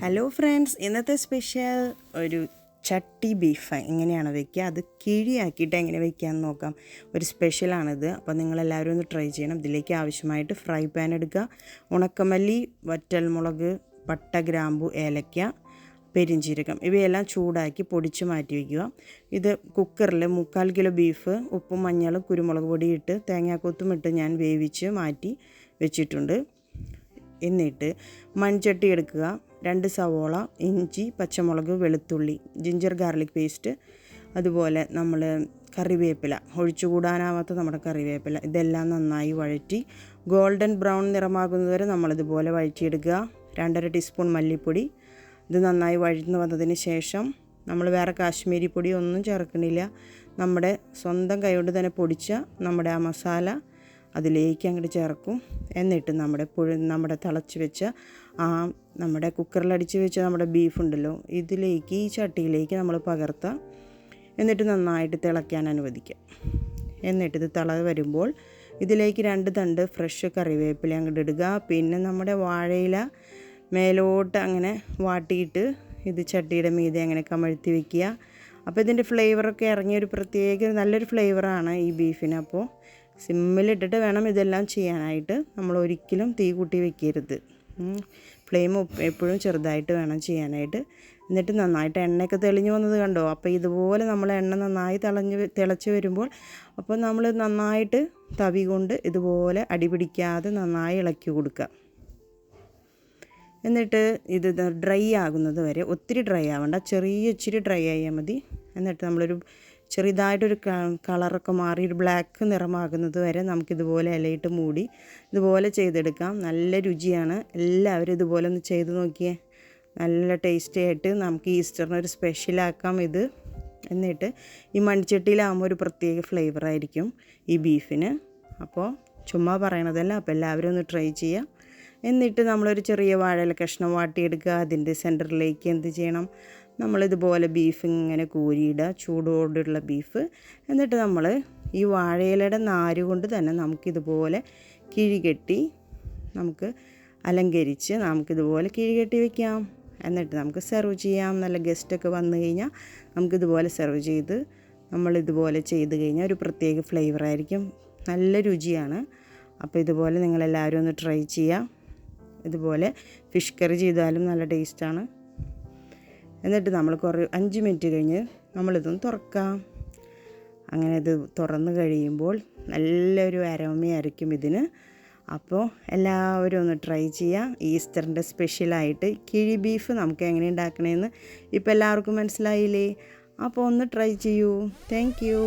Hello friends, ഇന്നത്തെ special ഒരു ചട്ടി ബീഫ് എങ്ങനെയാണ് വയ്ക്കുക, അത് കിഴിയാക്കിയിട്ട് എങ്ങനെ വയ്ക്കാമെന്ന് നോക്കാം. ഒരു സ്പെഷ്യലാണിത്. അപ്പോൾ നിങ്ങളെല്ലാവരും ഒന്ന് ട്രൈ ചെയ്യണം. ഇതിലേക്ക് ആവശ്യമായിട്ട് ഫ്രൈ പാൻ എടുക്കുക, ഉണക്കമല്ലി, വറ്റൽമുളക്, പട്ട, ഗ്രാമ്പു, ഏലക്ക, പെരിഞ്ചീരകം ഇവയെല്ലാം ചൂടാക്കി പൊടിച്ച് മാറ്റി വയ്ക്കുക. ഇത് കുക്കറിൽ 3/4 കിലോ ബീഫ് ഉപ്പും മഞ്ഞളും കുരുമുളക് പൊടി ഇട്ട് തേങ്ങാക്കൊത്തും ഇട്ട് ഞാൻ വേവിച്ച് മാറ്റി വെച്ചിട്ടുണ്ട്. എന്നിട്ട് മൺചട്ടി എടുക്കുക, 2 സവോള, ഇഞ്ചി, പച്ചമുളക്, വെളുത്തുള്ളി, ജിഞ്ചർ ഗാർലിക് പേസ്റ്റ്, അതുപോലെ നമ്മൾ കറിവേപ്പില, ഒഴിച്ചുകൂടാനാവാത്ത നമ്മുടെ കറിവേപ്പില, ഇതെല്ലാം നന്നായി വഴറ്റി ഗോൾഡൻ ബ്രൗൺ നിറമാകുന്നതുവരെ നമ്മളിതുപോലെ വഴറ്റിയെടുക്കുക. 2.5 ടീസ്പൂൺ മല്ലിപ്പൊടി. ഇത് നന്നായി വഴന്നു വന്നതിന് ശേഷം നമ്മൾ വേറെ കാശ്മീരി പൊടി ഒന്നും ചേർക്കണില്ല. നമ്മുടെ സ്വന്തം കൈകൊണ്ട് തന്നെ പൊടിച്ച നമ്മുടെ ആ മസാല അതിലേക്ക് അങ്ങോട്ട് ചേർക്കും. എന്നിട്ട് നമ്മുടെ തിളച്ച് വെച്ച നമ്മുടെ കുക്കറിലടിച്ച് വെച്ച നമ്മുടെ ബീഫുണ്ടല്ലോ, ഇതിലേക്ക് ഈ ചട്ടിയിലേക്ക് നമ്മൾ പകർത്തുക. എന്നിട്ട് നന്നായിട്ട് തിളയ്ക്കാൻ അനുവദിക്കുക. എന്നിട്ടിത് തിള വരുമ്പോൾ ഇതിലേക്ക് 2 തണ്ട് ഫ്രഷ് കറിവേപ്പില അങ്ങോട്ട് ഇടുക. പിന്നെ നമ്മുടെ വാഴയില മേലോട്ട് അങ്ങനെ വാട്ടിയിട്ട് ഇത് ചട്ടിയുടെ മീതെ അങ്ങനെ കമഴ്ത്തി വയ്ക്കുക. അപ്പോൾ ഇതിൻ്റെ ഫ്ലേവറൊക്കെ ഇറങ്ങിയൊരു പ്രത്യേക നല്ലൊരു ഫ്ലേവറാണ് ഈ ബീഫിന്. അപ്പോൾ സിമ്മിലിട്ടിട്ട് വേണം ഇതെല്ലാം ചെയ്യാനായിട്ട്. നമ്മൾ ഒരിക്കലും തീ കൂട്ടി വെക്കരുത്. ഫ്ലെയിം എപ്പോഴും ചെറുതായിട്ട് വേണം ചെയ്യാനായിട്ട്. എന്നിട്ട് നന്നായിട്ട് എണ്ണയൊക്കെ തെളിഞ്ഞു വന്നത് കണ്ടോ. അപ്പോൾ ഇതുപോലെ നമ്മൾ എണ്ണ നന്നായി തിളച്ച് വരുമ്പോൾ അപ്പോൾ നമ്മൾ നന്നായിട്ട് തവി കൊണ്ട് ഇതുപോലെ അടിപിടിക്കാതെ നന്നായി ഇളക്കി കൊടുക്കുക. എന്നിട്ട് ഇത് ഡ്രൈ ആകുന്നത് വരെ, ഒത്തിരി ഡ്രൈ ആവണ്ട, ഇച്ചിരി ഡ്രൈ ആയാൽ മതി. എന്നിട്ട് നമ്മളൊരു ചെറുതായിട്ടൊരു കളറൊക്കെ മാറി ഒരു ബ്ലാക്ക് നിറമാകുന്നത് വരെ നമുക്കിതുപോലെ ഇലയിട്ട് മൂടി ഇതുപോലെ ചെയ്തെടുക്കാം. നല്ല രുചിയാണ്. എല്ലാവരും ഇതുപോലെ ഒന്ന് ചെയ്ത് നോക്കിയേ. നല്ല ടേസ്റ്റി ആയിട്ട് നമുക്ക് ഈസ്റ്ററിനൊരു സ്പെഷ്യലാക്കാം ഇത്. എന്നിട്ട് ഈ മൺചട്ടിയിലാകുമ്പോൾ ഒരു പ്രത്യേക ഫ്ലേവറായിരിക്കും ഈ ബീഫിന്. അപ്പോൾ ചുമ്മാ പറയണതല്ല. അപ്പോൾ എല്ലാവരും ഒന്ന് ട്രൈ ചെയ്യുക. എന്നിട്ട് നമ്മളൊരു ചെറിയ വാഴയില കഷ്ണം വാട്ടിയെടുക്കുക. അതിൻ്റെ സെൻറ്ററിലേക്ക് എന്ത് ചെയ്യണം, നമ്മളിതുപോലെ ബീഫ് ഇങ്ങനെ കോരിയിടുക, ചൂടോടുള്ള ബീഫ്. എന്നിട്ട് നമ്മൾ ഈ വാഴയിലയുടെ നാര് കൊണ്ട് തന്നെ നമുക്കിതുപോലെ കിഴികെട്ടി നമുക്ക് അലങ്കരിച്ച് നമുക്കിതുപോലെ കിഴികെട്ടി വയ്ക്കാം. എന്നിട്ട് നമുക്ക് സെർവ് ചെയ്യാം. നല്ല ഗസ്റ്റൊക്കെ വന്നു കഴിഞ്ഞാൽ നമുക്കിതുപോലെ സെർവ് ചെയ്ത് നമ്മളിതുപോലെ ചെയ്ത് കഴിഞ്ഞാൽ ഒരു പ്രത്യേക ഫ്ലേവറായിരിക്കും. നല്ല രുചിയാണ്. അപ്പോൾ ഇതുപോലെ നിങ്ങളെല്ലാവരും ഒന്ന് ട്രൈ ചെയ്യാം. ഇതുപോലെ ഫിഷ് കറി ചെയ്താലും നല്ല ടേസ്റ്റാണ്. എന്നിട്ട് നമ്മൾ 5 മിനിറ്റ് കഴിഞ്ഞ് നമ്മളിതൊന്ന് തുറക്കാം. അങ്ങനെ ഇത് തുറന്ന് കഴിയുമ്പോൾ നല്ലൊരു അരോമയായിരിക്കും ഇതിന്. അപ്പോൾ എല്ലാവരും ഒന്ന് ട്രൈ ചെയ്യുക. ഈസ്റ്ററിൻ്റെ സ്പെഷ്യലായിട്ട് കിഴി ബീഫ് നമുക്ക് എങ്ങനെ ഉണ്ടാക്കണമെന്ന് ഇപ്പോൾ എല്ലാവർക്കും മനസ്സിലായില്ലേ? അപ്പോൾ ഒന്ന് ട്രൈ ചെയ്യൂ. Thank you.